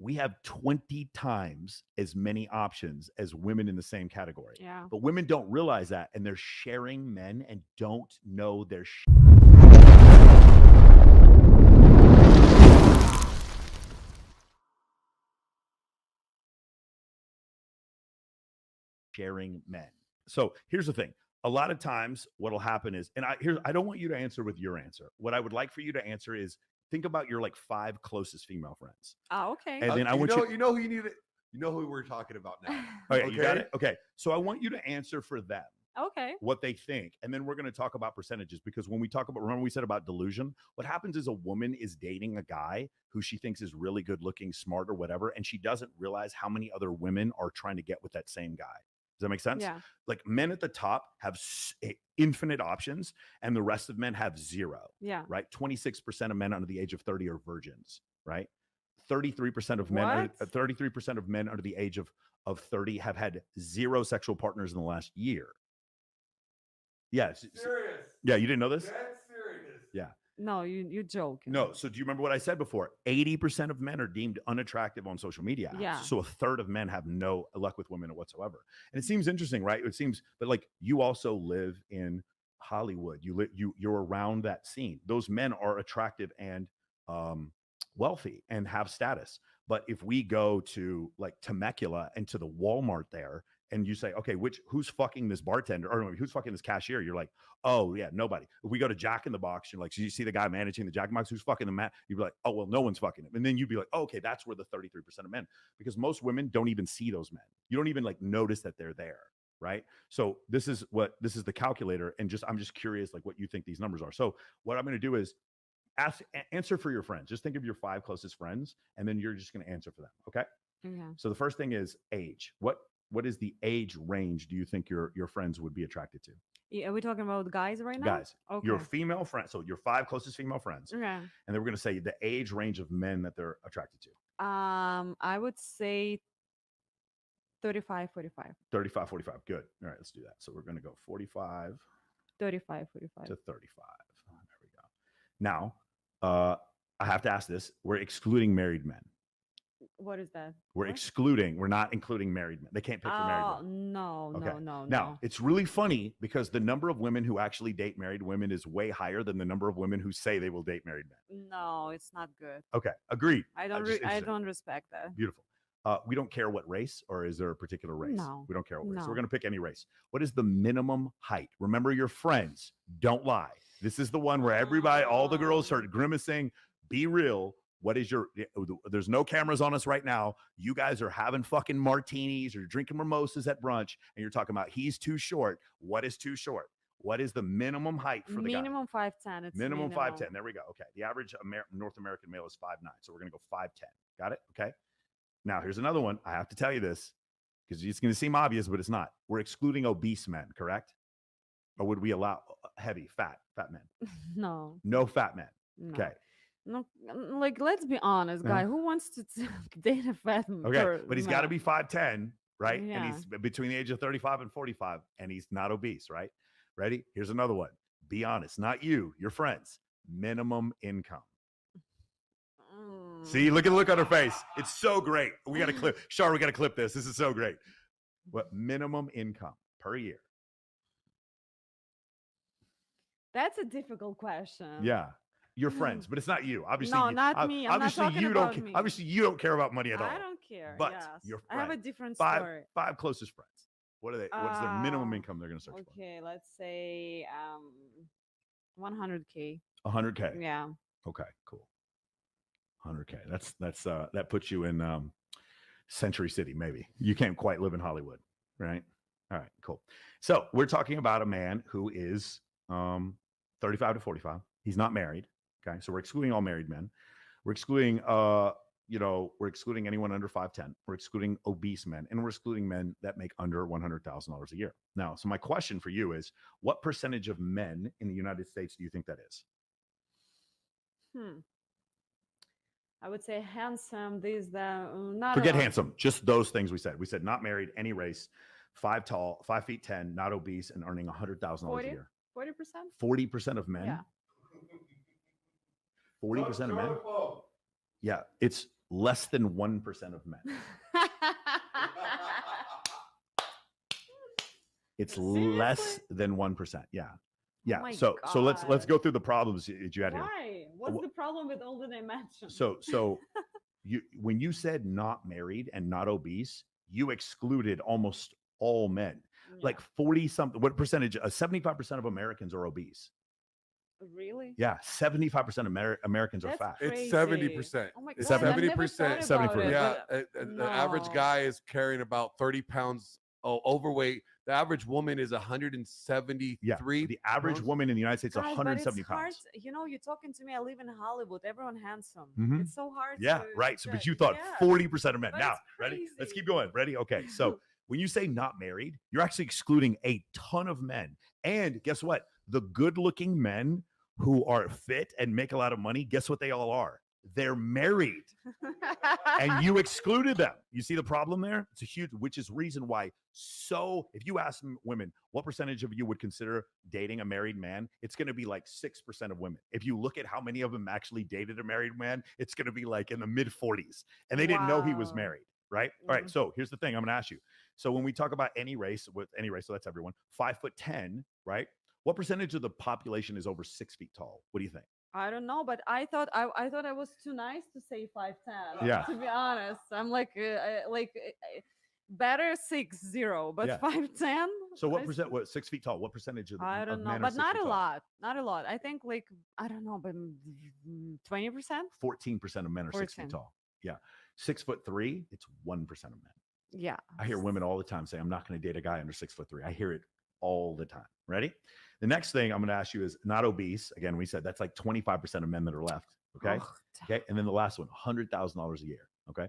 we have 20 times as many options as women in the same category. Yeah. But women don't realize that, and they're sharing men and don't know they're sharing men. So here's the thing. A lot of times what'll happen is, and I don't want you to answer with your answer. What I would like for you to answer is think about your like 5 closest female friends. Oh, okay. And then I want you know who you need to, you know who we're talking about now. okay, you got Okay. it? Okay. So I want you to answer for them Okay. what they think. And then we're going to talk about percentages because when we talk about, remember we said about delusion, what happens is a woman is dating a guy who she thinks is really good looking, smart or whatever, and she doesn't realize how many other women are trying to get with that same guy. Does that make sense? Yeah. Like men at the top have infinite options and the rest of men have zero, Yeah. right? 26% of men under the age of 30 are virgins, right? 33% of men What? 33% of men under the age of 30 have had zero sexual partners in the last year. Yes. Serious. Yeah, you didn't know this? That's serious. Yeah. No, you joking. No. So do you remember what I said before? 80% of men are deemed unattractive on social media. Yeah. So a third of men have no luck with women whatsoever. And it seems interesting, right? It seems, but like you also live in Hollywood. You're around that scene. Those men are attractive and wealthy and have status. But if we go to like Temecula and to the Walmart there, and you say, okay, who's fucking this bartender or who's fucking this cashier? You're like, oh yeah, nobody. If we go to Jack in the Box, you're like, so you see the guy managing the Jack in the Box, who's fucking the man? You'd be like, oh well, no one's fucking him. And then you'd be like, oh, okay, that's where the 33% of men, because most women don't even see those men. You don't even like notice that they're there, right? So this is the calculator, and I'm just curious, like what you think these numbers are. So what I'm going to do is answer for your friends. Just think of your 5 closest friends, and then you're just going to answer for them. Okay. Okay. So the first thing is age. What is the age range do you think your friends would be attracted to? Yeah, are we talking about guys right now? Guys, Okay. your female friends. So your 5 closest female friends, Okay. and then we're going to say the age range of men that they're attracted to. I would say 35, 45. 35, 45. Good. All right, let's do that. So we're going to go 45 35, 45. to 35. There we go. Now, I have to ask this. We're excluding married men. What is that? We're What? we're not including married men. They can't pick for married Oh, men. no, Okay. no, no, Now, no. it's really funny because the number of women who actually date married women is way higher than the number of women who say they will date married men. No, it's not good. Okay, agreed. I don't Just I interesting. don't respect that. Beautiful. We don't care what race, or is there a particular race? No. We don't care what race. So we're No. going to pick any race. What is the minimum height? Remember your friends. Don't lie. This is the one where everybody, all the girls start grimacing. Be real. What is your, there's no cameras on us right now. You guys are having fucking martinis or drinking mimosas at brunch, and you're talking about he's too short. What is too short? What is the minimum height for the guy? Minimum 5'10". It's Minimum 5'10". There we go. Okay. The average North American male is 5'9". So we're going to go 5'10". Got it? Okay. Now, here's another one. I have to tell you this because it's going to seem obvious, but it's not. We're excluding obese men, correct? Or would we allow heavy, fat men? No. No fat men. No. Okay. No, like let's be honest, guy. Who wants to date a fat man? Okay. But he's got to be 5'10", right? Yeah. And he's between the age of 35 and 45, and he's not obese, right? Ready? Here's another one. Be honest. Not you, your friends. Minimum income. See, look at the look on her face. It's so great. We got to clip. Shar, we got to clip this. This is so great. What minimum income per year? That's a difficult question. Yeah. Your friends, but it's not you. Obviously, No, not me. I'm not obviously talking you about don't. me. Obviously, you don't care about money at all. I don't care. But yes. your I have a friend, different five story. closest friends. What are they? What's their minimum income they're going to search for? Okay, let's say 100K. 100K. Yeah. Okay, cool. 100K. That puts you in Century City, maybe. You can't quite live in Hollywood, right? All right, cool. So we're talking about a man who is 35 to 45. He's not married. Okay, so we're excluding all married men. We're excluding we're excluding anyone under 5'10". We're excluding obese men, and we're excluding men that make under $100,000 a year. Now, so my question for you is, what percentage of men in the United States do you think that is? I would say handsome. These that not Forget a lot. handsome. Just those things we said. We said not married, any race, 5 tall, 5'10", not obese, and earning $100,000 a 40? year. 40%. 40% of men. Yeah. 40% of men. Yeah, it's less than 1% of men. It's less Seriously? than 1%. Yeah. Oh Yeah. my So let's God. go through the problems that you had here. Why? What's the problem with all that I mentioned? So you when you said not married and not obese, you excluded almost all men. Yeah. Like 40 something, what percentage? 75% of Americans are obese. Really? Yeah, 75% of Americans are That's fat. It's crazy. 70%. Oh my It's God, I never 70%. thought 70%. about it, Yeah, but the average no. guy is carrying about 30 pounds overweight. The average woman is 173. Yeah, the average pounds. woman in the United States is Guys, but 170 it's hard. pounds. You know, you're talking to me. I live in Hollywood. Everyone handsome. Mhm. It's so hard. Yeah, to right. So, but judge. you thought Yeah. 40% of men. But Now, it's ready? Let's keep crazy. going. Ready? Okay. So, when you say not married, you're actually excluding a ton of men. And guess what? The good-looking men who are fit and make a lot of money, guess what they all are? They're married. And you excluded them. You see the problem there? It's a huge, which is reason why. So, if you ask women, what percentage of you would consider dating a married man? It's going to be like 6% of women. If you look at how many of them actually dated a married man, it's going to be like in the mid 40s, and they didn't know he was Wow. married. Right. All right. Mhm. So here's the thing. I'm going to ask you. So when we talk about any race, with any race, so that's everyone, 5'10", right? What percentage of the population is over 6 feet tall? What do you think? I don't know, but I thought I was too nice to say 5'10". Yeah. To be honest, I'm like better 6'0", but Yeah. 5'10". So what percent? What 6 feet tall? What percentage of the I of don't know, men are but 6 not feet a tall? lot. Not a lot. I think like I don't know, but 20%. 14% of men are 6 feet 14. tall. Yeah. 6'3", it's 1% of men. Yeah. I hear women all the time say, I'm not going to date a guy under 6'3". I hear it all the time. Ready? The next thing I'm going to ask you is not obese. Again, we said that's like 25% of men that are left. Okay. Ugh, Okay. And then the last one, $100,000 a year. Okay.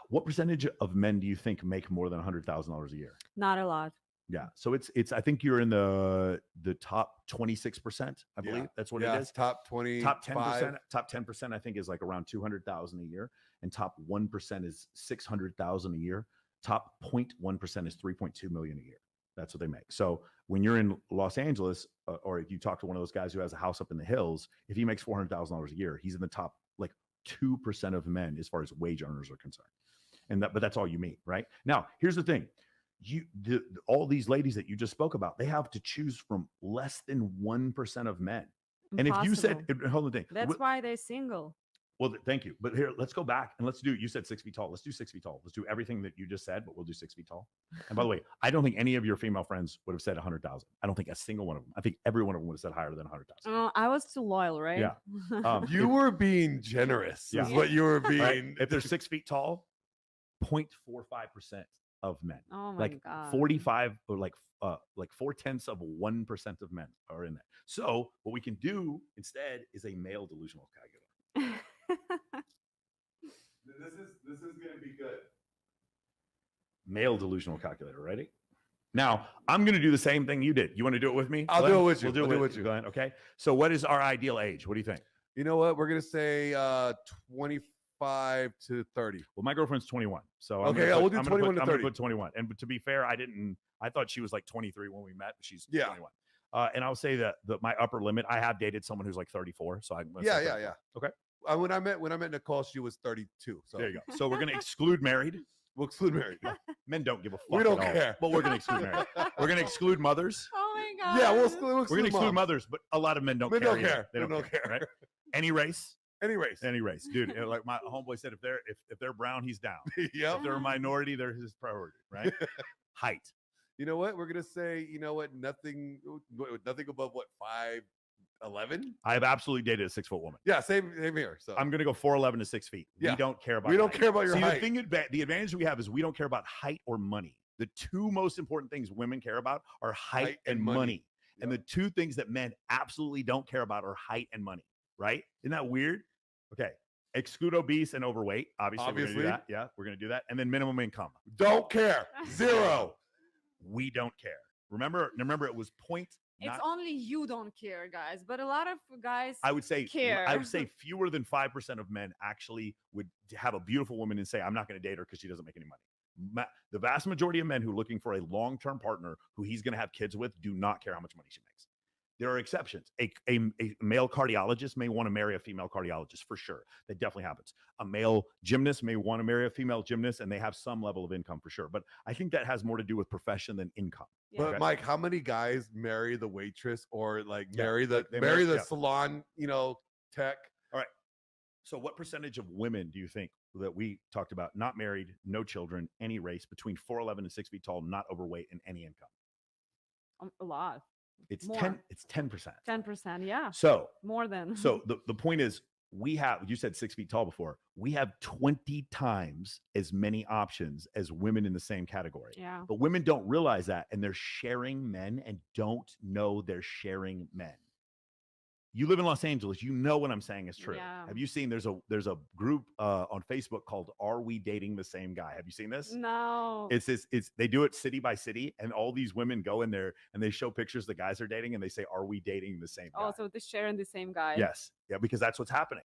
What percentage of men do you think make more than $100,000 a year? Not a lot. Yeah. So it's I think you're in the top 26%, I believe. Yeah. That's what Yeah, it is. top 20. Top 10%, top 10% I think is like around 200,000 a year, and top 1% is 600,000 a year. Top 0.1% is 3.2 million a year. That's what they make. So when you're in Los Angeles, or if you talk to one of those guys who has a house up in the hills, if he makes $400,000 a year, he's in the top like 2% of men as far as wage earners are concerned. And but that's all you meet, right? Now, here's the thing. All these ladies that you just spoke about, they have to choose from less than 1% of men. And if you said, hold on, thing, That's why they're single. well, thank you. But here, let's go back and let's do, you said 6 feet tall. Let's do 6 feet tall. Let's do everything that you just said, but we'll do 6 feet tall. And by the way, I don't think any of your female friends would have said 100,000. I don't think a single one of them. I think every one of them would have said higher than 100,000. I was too loyal, right? Yeah. You were being generous. Yeah. Is what you were being. Right? If they're 6 feet tall, 0.45% of men, Oh my like God. 45 or like 0.4% of men are in that. So what we can do instead is a male delusional calculator. This is going to be good. Male delusional calculator. Ready? Now I'm going to do the same thing you did. You want to do it with me? I'll Glenn? do it with you. We'll do I'll it do it with with you, you. Glenn. Okay. So what is our ideal age? What do you think? You know what? We're gonna say 25 to 30. Well, my girlfriend's 21. So I'm Okay, gonna yeah, put, we'll do I'm gonna 21 put, to I'm gonna 30. put 21. And to be fair, I thought she was like 23 when we met, but she's Yeah. 21. And I'll say that my upper limit, I have dated someone who's like 34. So I'm gonna Yeah, say yeah, 34. yeah. Okay. When I met Nicole, she was 32. So There you go. So we're gonna exclude married. we'll exclude married. Men don't give a fuck. We don't at all. care. But we're gonna exclude married. We're gonna exclude mothers. Oh my God. Yeah, we'll We're gonna exclude moms. mothers, but a lot of men don't Men care. don't either. care. They Men don't care. Right? Any race. Anyways. Any race, dude. Like my homeboy said, if they're brown, he's down. Yep. If they're a minority, they're his priority. Right? Height. You know what? We're gonna say, nothing above what, 5'11"? I've absolutely dated a 6 foot woman. Yeah, same here. So I'm going to go 4'11" to 6 feet. Yeah. We don't care about. we don't height. care about your See, height. the advantage we have is we don't care about height or money. The two most important things women care about are height and money. And the two things that men absolutely don't care about are height and money. Right? Isn't that weird? Okay. Exclude obese and overweight. Obviously. We're going to do that. Yeah, we're going to do that. And then minimum income. Don't care. Zero. We don't care. Remember, it was point. It's only you don't care, guys. But a lot of guys. I would say care. fewer than 5% of men actually would have a beautiful woman and say, I'm not going to date her because she doesn't make any money. The vast majority of men who are looking for a long-term partner who he's going to have kids with do not care how much money she makes. There are exceptions. A male cardiologist may want to marry a female cardiologist for sure. That definitely happens. A male gymnast may want to marry a female gymnast, and they have some level of income for sure. But I think that has more to do with profession than income. Yeah. But Okay. Mike, how many guys marry the waitress or like Yeah, marry the like they marry marry- the yeah. salon, tech? So, what percentage of women do you think that we talked about not married, no children, any race, between 4'11" and 6 feet tall, not overweight, and any income? A lot. It's More. 10. It's 10%. 10%. Yeah. So, More than. so the point is, you said 6 feet tall before. We have 20 times as many options as women in the same category. Yeah. But women don't realize that, and they're sharing men and don't know they're sharing men. You live in Los Angeles, you know what I'm saying is true. Yeah. Have you seen there's a group on Facebook called Are We Dating the Same Guy? Have you seen this? No. It's they do it city by city, and all these women go in there and they show pictures the guys are dating and they say, "Are we dating the same guy?" Oh, so they're sharing the same guy. Yes. Yeah, because that's what's happening.